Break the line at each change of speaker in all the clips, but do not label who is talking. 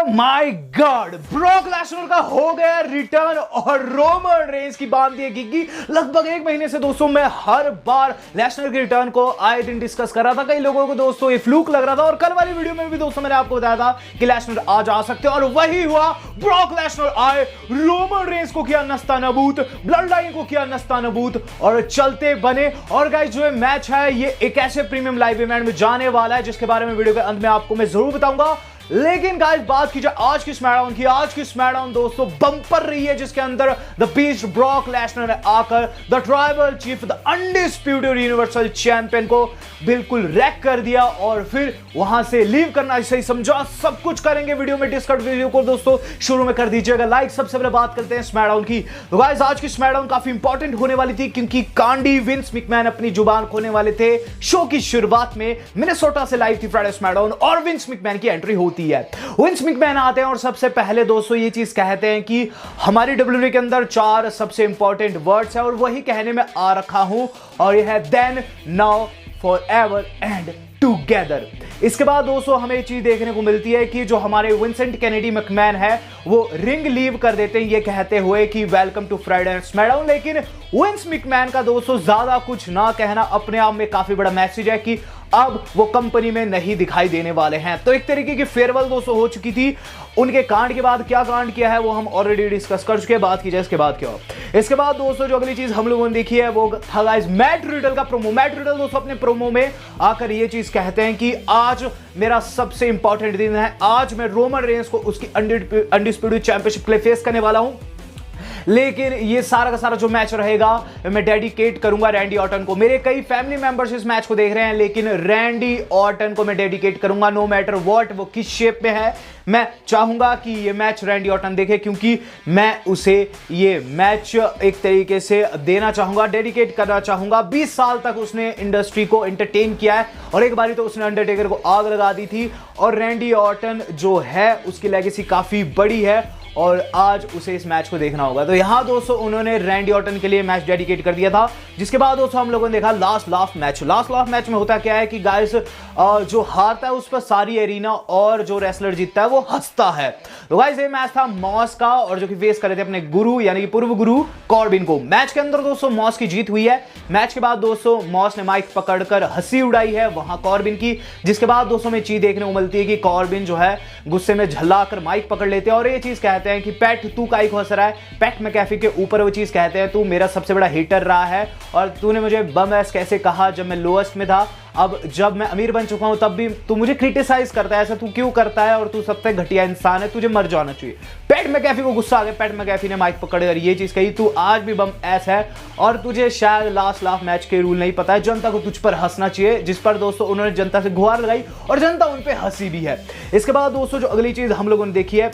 My God, Brock Lesnar का हो गया रिटर्न और रोमन रेंस की बांध दी गिग्गी। लगभग एक महीने से दोस्तों मैं हर बार लेसनर के रिटर्न को आए दिन डिस्कस कर रहा था। कई लोगों को दोस्तों ये फ्लूक लग रहा था और कल वाली वीडियो में भी दोस्तों मैंने आपको बताया था कि लेसनर आज आ सकते हैं और वही हुआ। ब्रॉक लेसनर आए, रोमन रेंस को किया नस्तानाबूत, ब्लड लाइन को किया नस्तानाबूत और चलते बने। और गाइस जो मैच है ये एक ऐसे प्रीमियम लाइव इवेंट में जाने वाला है जिसके बारे में वीडियो के अंत में आपको मैं जरूर बताऊंगा। लेकिन गाइस बात की जाए आज की स्मैकडाउन की, आज की स्मैकडाउन दोस्तों बंपर रही है जिसके अंदर द बीस्ट ब्रॉक लेसनर ने आकर the tribal chief, the undisputed universal champion को बिल्कुल रैक कर दिया और फिर वहां से लीव करना सही समझा। सब कुछ करेंगे वीडियो में डिस्कस। वीडियो को दोस्तों शुरू में कर दीजिएगा लाइक। सबसे पहले बात करते हैं स्मैकडाउन की। तो गाइस आज की स्मैकडाउन काफी इंपॉर्टेंट होने वाली थी क्योंकि कांडी विंस मैकमैन अपनी जुबान खोलने वाले थे। शो की शुरुआत में मिनेसोटा से लाइव थी फ्राइडे स्मैकडाउन और विंस मैकमैन की एंट्री होती है। विंस मैकमैन आते हैं और सबसे पहले दोस्तों ये चीज कहते हैं कि हमारी डब्ल्यूडब्ल्यूई के अंदर 4 सबसे इंपॉर्टेंट वर्ड्स है और वही कहने में आ रखा हूं और यह है then, now, forever and together. इसके बाद दोस्तों हमें एक चीज देखने को मिलती है कि जो हमारे विंसेंट केनेडी मैकमैन है वो रिंग लीव कर देते हैं ये कहते हुए कि वेलकम टू फ्राइडे स्मैकडाउन। लेकिन विंस मैकमैन का दोस्तों ज्यादा कुछ ना कहना अपने आप में काफी बड़ा मैसेज है कि अब वो कंपनी में नहीं दिखाई देने वाले हैं। तो एक तरीके की फेयरवेल दोस्तों हो चुकी थी। उनके कांड के बाद क्या कांड किया है वो हम ऑलरेडी डिस्कस कर चुके हैं। बात की जाए इसके बाद क्या हो। इसके बाद दोस्तों जो अगली चीज हम लोगों ने देखी है वो था गाइस मैट रिडल का प्रोमो। मैट रिडल दोस्तों अपने प्रोमो में आकर ये चीज कहते हैं कि आज मेरा सबसे इंपॉर्टेंट दिन है, आज मैं रोमन रेंस को उसकी अनडिस्प्यूटेड चैंपियनशिप के लिए फेस करने वाला हूं। लेकिन ये सारा का सारा जो मैच रहेगा मैं डेडिकेट करूंगा रैंडी ऑर्टन को। मेरे कई फैमिली मेंबर्स इस मैच को देख रहे हैं लेकिन रैंडी ऑर्टन को मैं डेडिकेट करूंगा नो मैटर व्हाट वो किस शेप में है। मैं चाहूंगा कि ये मैच रैंडी ऑर्टन देखे क्योंकि मैं उसे ये मैच एक तरीके से देना चाहूंगा, डेडिकेट करना चाहूंगा। 20 साल तक उसने इंडस्ट्री को एंटरटेन किया है और एक बारी तो उसने अंडरटेकर को आग लगा दी थी और रैंडी ऑर्टन जो है उसकी लेगेसी काफी बड़ी है और आज उसे इस मैच को देखना होगा। तो यहां दोस्तों उन्होंने रैंडी ऑर्टन के लिए मैच डेडिकेट कर दिया था। जिसके बाद दोस्तों हम लोगों ने देखा last laugh match. Last laugh match में होता क्या है कि गाइस जो हारता है उस पर सारी एरिना और जो रेसलर जीतता है वो हंसता है। तो गाइस ये मैच था मॉस का और जो कि फेस कर रहे थे अपने गुरु यानी कि पूर्व गुरु कॉर्बिन को। मैच के अंदर दोस्तों मॉस की जीत हुई है। मैच के बाद दोस्तों मॉस ने माइक पकड़कर हंसी उड़ाई है वहां कॉर्बिन की। जिसके बाद दोस्तों में चीज देखने को मिलती है कि कॉर्बिन जो है गुस्से में झल्लाकर माइक पकड़ लेते हैं और ये चीज कहते हैं कि पैट तू काहे को हंस रहा है। पैट मैकैफी के ऊपर वो चीज कहते हैं तू मेरा सबसे बड़ा हिटर रहा है और तूने मुझे बम एस कैसे कहा जब मैं लोएस्ट में था। अब जब मैं अमीर बन चुका हूं तब भी तू मुझे क्रिटिसाइज करता है, ऐसा तू क्यों करता है और तू सबसे घटिया इंसान है, तुझे मर जाना चाहिए। पैट मैकैफी को गुस्सा आ गया। पैट मैकैफी ने माइक पकड़कर ये चीज कही तू आज भी बम एस है और तुझे शायद लास्ट लाफ मैच के रूल नहीं पता है। जनता को तुझ पर हंसना चाहिए। जिस पर दोस्तों उन्होंने जनता से गुहार लगाई और जनता उन पे हंसी भी है। इसके बाद दोस्तों जो अगली चीज हम लोगों ने देखी है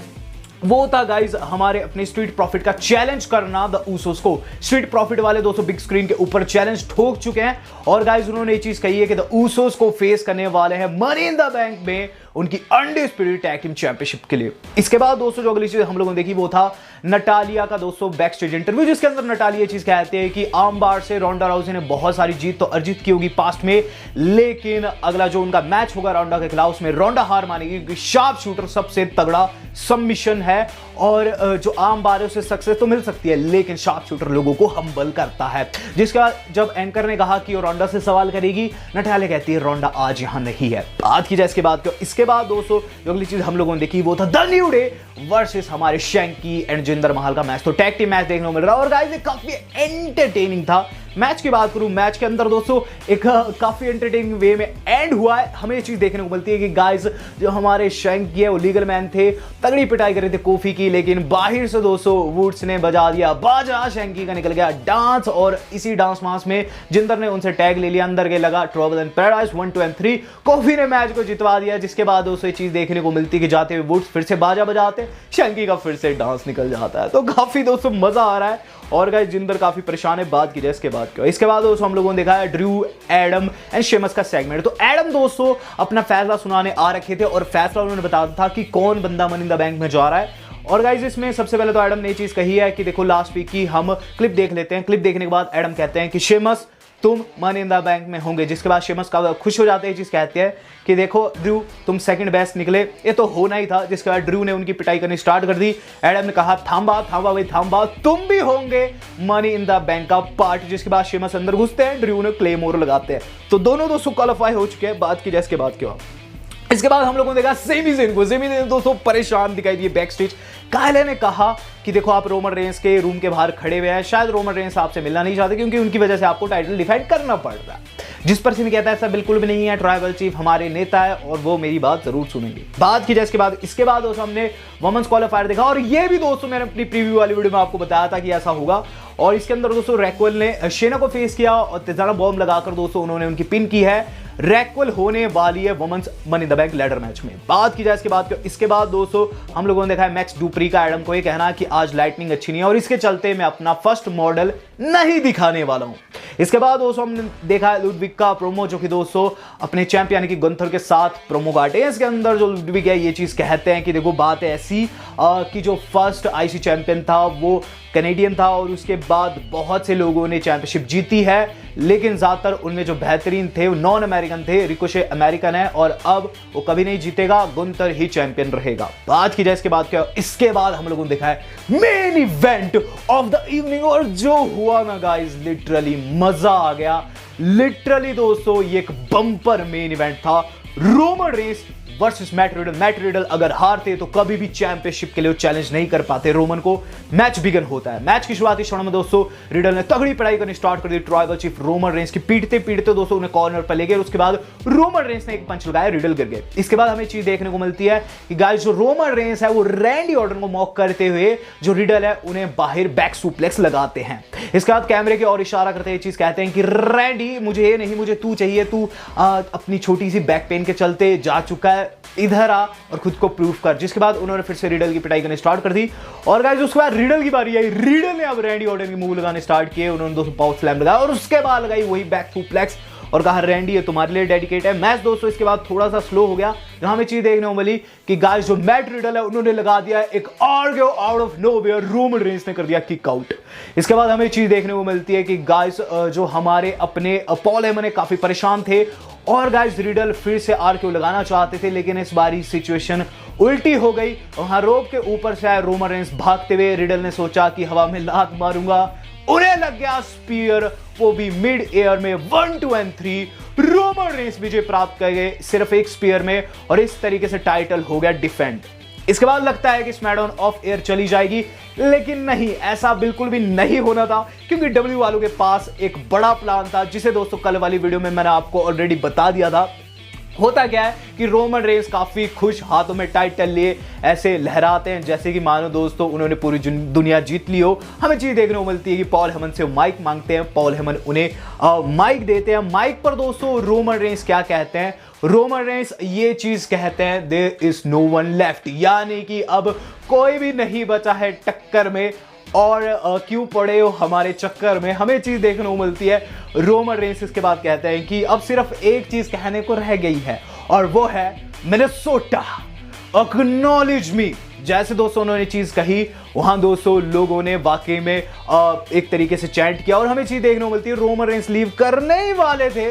वो था गाइज हमारे अपने स्ट्रीट प्रॉफिट का चैलेंज करना द ऊसोस को। स्ट्रीट प्रॉफिट वाले दोस्तों बिग स्क्रीन के ऊपर चैलेंज ठोक चुके हैं और गाइज उन्होंने ये चीज कही है कि द ऊसोस को फेस करने वाले हैं मनी इन द बैंक में उनकी अनडिस्प्यूटेड टैग टीम चैंपियनशिप के लिए। इसके बाद दोस्तों जो अगली चीज हम लोगों ने देखी वो था नटालिया का दोस्तों बैक स्टेज इंटरव्यू जिसके अंदर नटालिया चीज कहते हैं कि आर्म बार से रोंडा राउजी ने बहुत सारी जीत तो अर्जित की होगी पास्ट में लेकिन अगला जो उनका मैच होगा रोंडा के खिलाफ उसमें रोंडा हार मानेगी क्योंकि शार्प शूटर सबसे तगड़ा सबमिशन है और जो आर्म बार है उसे सक्सेस तो मिल सकती है लेकिन शार्प शूटर लोगों को हम्बल करता है। जिसके बाद जब एंकर ने कहा कि वो रोंडा से सवाल करेगी नटालिया कहती है रोंडा आज यहां नहीं है। बात की जाए इसके बाद क्यों। इसके बाद दोस्तों जो अगली चीज हम लोगों ने देखी वो था द न्यू डे वर्सेस हमारे शैंकी एंड जिंदर महल का मैच। तो टैग टीम मैच देखने को मिल रहा है और गाइस ये काफी एंटरटेनिंग था। मैच की बात करूं मैच के अंदर दोस्तों एक काफी एंटरटेनिंग वे में एंड हुआ है। हमें ये चीज देखने को मिलती है कि गाइस जो हमारे शैंकी है वो लीगल मैन थे, तगड़ी पिटाई कर रहे थे कोफी की लेकिन बाहर से दोस्तों वुड्स ने बजा दिया बाजा, शैंकी का निकल गया डांस और इसी डांस मास में जिंदर ने उनसे टैग ले लिया। अंदर के लगा ट्रबल इन पैराडाइज 1 2 3 कोफी ने मैच को जितवा दिया। जिसके बाद दोस्तों ये चीज देखने को मिलती है कि जाते हुए वुड्स फिर से बाजा बजाते, शैंकी का फिर से डांस निकल जाता है। तो काफी दोस्तों मजा आ रहा है और गाइस जिंदर काफी परेशान है। बात की जाए इसके बाद क्या। इसके बाद दोस्तों हम लोगों ने देखा है ड्रू, एडम एंड शेमस का सेगमेंट। तो एडम दोस्तों अपना फैसला सुनाने आ रखे थे और फैसला उन्होंने बताया था कि कौन बंदा मनी इन द बैंक में जा रहा है। और गाइस इसमें सबसे पहले तो एडम ने ये चीज कही है कि देखो लास्ट वीक की हम क्लिप देख लेते हैं। क्लिप देखने के बाद एडम कहते हैं कि शेमस तुम मनी इन द बैंक में होंगे। जिसके बाद शेमस का खुश हो जाते हैं, चीज कहते हैं कि देखो ड्रू तुम सेकंड बेस्ट निकले, ये तो होना ही था। जिसके बाद ड्रू ने उनकी पिटाई करनी स्टार्ट कर दी। एडम ने कहा थांबा थांबा भाई थांबा, तुम भी होंगे मनी इन द बैंक का पार्ट। जिसके बाद शेमस अंदर घुसते हैं, ड्रू ने क्लेमोर लगाते हैं। तो दोनों दोस्तों क्वालिफाई हो चुके हैं। बात की जाए इसके बाद क्या, इसके बाद हम लोगों ने देखा सेमी ज़ेन को। सेमी ज़ेन दोस्तों परेशान दिखाई दिए बैक स्टेज। कायले ने कहा कि देखो आप रोमन रेंस के रूम के बाहर खड़े हुए हैं, शायद रोमन रेंस आपसे मिलना नहीं चाहते क्योंकि उनकी वजह से आपको टाइटल डिफेंड करना पड़ रहा है। जिस पर सिमी कहता है ऐसा बिल्कुल भी नहीं है, ट्राइबल चीफ हमारे नेता है और वो मेरी बात जरूर सुनेंगे। बात की जाए इसके बाद दोस्तों हमने वुमेन्स क्वालिफायर देखा और ये भी दोस्तों मैंने अपनी प्रीव्यू वाली वीडियो में आपको बताया था कि ऐसा होगा। और इसके अंदर दोस्तों रैक्वेल ने शेना को फेस किया और तिजाना बॉम्ब लगाकर दोस्तों उन्होंने उनकी पिन की है। रैक्वेल होने वाली है women's money in the bank ladder match में। बात की जाए इसके बाद दोस्तों हम लोगों ने देखा है मैक्स डुप्री का एडम को ये कहना कि आज लाइटनिंग अच्छी नहीं है और इसके चलते मैं अपना फर्स्ट मॉडल नहीं दिखाने वाला हूं। इसके बाद दोस्तों हमने देखा है लुडविग का प्रोमो, जो कि दोस्तों अपने चैंपियन की गुंथर के साथ प्रोमो काटे हैं। इसके अंदर जो लुडविग है ये चीज कहते हैं कि देखो बात है ऐसी कि जो फर्स्ट आईसी चैंपियन था वो कैनेडियन था और उसके बाद बहुत से लोगों ने चैंपियनशिप जीती है, लेकिन ज्यादातर उनमें जो बेहतरीन थे वो नॉन अमेरिकन थे। रिकोशे अमेरिकन है और अब वो कभी नहीं जीतेगा, गुंथर ही चैंपियन रहेगा। बात की जाए इसके बाद क्या, इसके बाद हम लोगों ने देखा है main event of the evening और जो हुआ ना गाइस लिटरली मजा आ गया। लिटरली दोस्तों ये एक बम्पर मेन इवेंट था। Roman Reigns versus Matt Riddle. Matt Riddle अगर हारते तो कभी भी चैंपियनशिप के लिए चैलेंज नहीं कर पाते रोमन को। मैच बिगन होता है। मैच की शुरुआती क्षण में दोस्तों रिडल ने तगड़ी पढ़ाई करनी स्टार्ट कर दी। ट्राइबल चीफ रोमन रेंस की पीटते पीटते दोस्तों उन्हें कॉर्नर पर ले गए। उसके बाद रोमन रेंस ने एक पंच लगाया, रिडल गिर गए। इसके बाद हमें चीज देखने को मिलती है कि गाइस जो रोमन रेंस है वो रैंडी ऑर्टन को मॉक करते हुए जो रिडल है उन्हें बाहर बैक सुप्लेक्स लगाते हैं। इसके बाद कैमरे की ओर इशारा करते हुए चीज कहते हैं कि रैंडी मुझे ये नहीं, मुझे तू चाहिए, तू अपनी छोटी सी बैक पेन के चलते जा चुका है, इधर आ और खुद को प्रूफ कर। जिसके बाद उन्होंने फिर से रिडल की पिटाई करनी स्टार्ट कर दी और गाइस उसके बाद रिडल की बारी आई। रिडल ने अब रैंडी ऑर्टन की मूव लगाने स्टार्ट किए। उन्होंने दोस्तों पावर स्लैम लगाया और उसके बाद लगाई वही बैक सुप्लेक्स और कहा रैंडी ये तुम्हारे लिए डेडिकेट है। मैच दोस्तों इसके बाद थोड़ा सा स्लो हो गया, जहां हमें चीज देखने को मिली कि गाइस जो मैट रिडल है उन्होंने लगा दिया एक argue out of nowhere, Roman Reigns ने कर दिया किक आउट। इसके बाद हमें चीज देखने को मिलती है कि गाइस जो हमारे अपने पॉल हेमन काफी परेशान थे और गाइस रिडल फिर से आरक्यू लगाना चाहते थे, लेकिन इस बारी सिचुएशन उल्टी हो गई। वहां रोप के ऊपर से आए रोमन रेंस भागते हुए। रिडल ने सोचा कि हवा में लात मारूंगा, उन्हें लग गया स्पीयर, वो भी मिड एयर में। 1 2 and 3 रोमन रेंस विजय प्राप्त कर गए सिर्फ एक स्पीयर में और इस तरीके से टाइटल हो गया डिफेंड। इसके बाद लगता है कि स्मैकडाउन ऑफ एयर चली जाएगी, लेकिन नहीं, ऐसा बिल्कुल भी नहीं होना था क्योंकि डब्ल्यू वालों के पास एक बड़ा प्लान था, जिसे दोस्तों कल वाली वीडियो में मैंने आपको ऑलरेडी बता दिया था। होता क्या है कि रोमन रेंस काफी खुश हाथों में टाइटल लिए ऐसे लहराते हैं जैसे कि मानो दोस्तों उन्होंने पूरी दुनिया जीत ली हो। हमें चीज देखने को मिलती है कि पॉल हेमन से माइक मांगते हैं, पॉल हेमन उन्हें माइक देते हैं। माइक पर दोस्तों रोमन रेंस क्या कहते हैं, रोमन रेंस ये चीज कहते हैं there is no one left, यानी कि अब कोई भी नहीं बचा है टक्कर में और क्यों पड़े हो हमारे चक्कर में। हमें चीज देखने को मिलती है रोमन रेंस इसके बाद कहते हैं कि अब सिर्फ एक चीज कहने को रह गई है और वो है मिनेसोटा एक्नॉलेज मी। जैसे दोस्तों उन्होंने चीज कही वहां दोस्तों लोगों ने वाकई में एक तरीके से चैंट किया और हमें चीज देखने को मिलती है रोमन रेंस लीव करने ही वाले थे,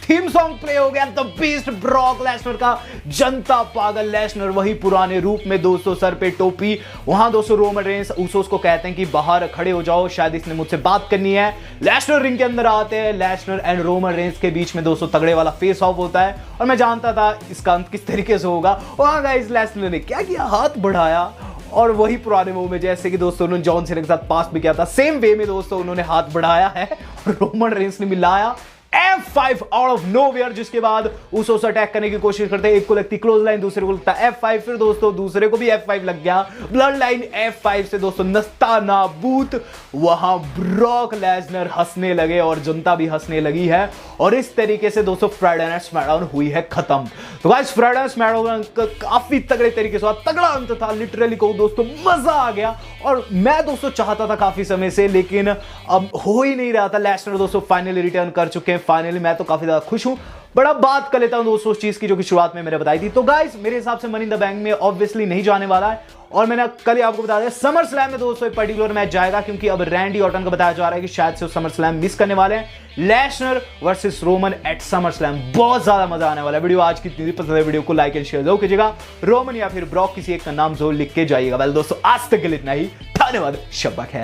थीम सॉन्ग प्ले हो गया, द बीस्ट ब्रॉक लेसनर का, जनता पागल लेसनर वही पुराने रूप में दोस्तों, सर पे टोपी। वहां दोस्तों रोमन रेंस उसोस को कहते हैं कि बाहर खड़े हो जाओ, शायद इसने मुझसे बात करनी है। लेसनर रिंग के अंदर आते हैं, लेसनर एंड रोमन रेंस के बीच में दोस्तों तगड़े वाला फेस ऑफ होता है और मैं जानता था इसका अंत किस तरीके से होगा। वहां गाइस लेसनर ने क्या किया, हाथ बढ़ाया और वही पुराने मूव में जैसे कि दोस्तों उन्होंने जॉन सीना के साथ पास भी किया था, सेम वे में दोस्तों उन्होंने हाथ बढ़ाया है और रोमन रेंस ने मिलाया F5 आउट ऑफ नोवेयर। जिसके बाद उसोस अटैक करने की कोशिश करते हैं, एक को लगती क्लोज लाइन, दूसरे को लगता F5, फिर दोस्तों दूसरे को भी F5 लग गया, ब्लड लाइन F5 से दोस्तों नस्ता नाबूद। वहां ब्रॉक लेसनर हंसने लगे और जनता भी हंसने लगी है और इस तरीके से दोस्तों फ्राइडे नाइट स्मैकडाउन हुई है खत्म। तो गाइस फ्राइडे नाइट स्मैकडाउन काफी तगड़े तरीके से तगड़ा अंत था, लिटरली को दोस्तों मजा आ गया और मैं दोस्तों चाहता था काफी समय से, लेकिन अब हो ही नहीं रहा था। लेसनर दोस्तों फाइनली रिटर्न कर चुके हैं, फाइनली मैं तो काफी ज्यादा खुश हूं। बड़ा बात कर लेता हूं दोस्तों उस चीज की जो कि शुरुआत में मैंने बताई थी। तो गाइस मेरे हिसाब से मनी इन द बैंक में ऑब्वियसली नहीं जाने वाला है और मैंने कल ही आपको बता दिया समर स्लैम में दोस्तों एक पर्टिकुलर मैच जाएगा, क्योंकि अब रैंडी ऑर्टन को बताया जा रहा है कि शायद से समर स्लैम मिस करने वाले हैं। Lesnar versus Roman at SummerSlam, बहुत ज्यादा मजा आने वाला है। वीडियो आज की इतनी पसंद है, वीडियो को लाइक एंड शेयर जरूर कीजिएगा। रोमन या फिर ब्रॉक किसी एक का नाम जरूर लिख के जाइएगा। वेल दोस्तों आज तक के लिए इतना ही, धन्यवाद, शब्बा खैर।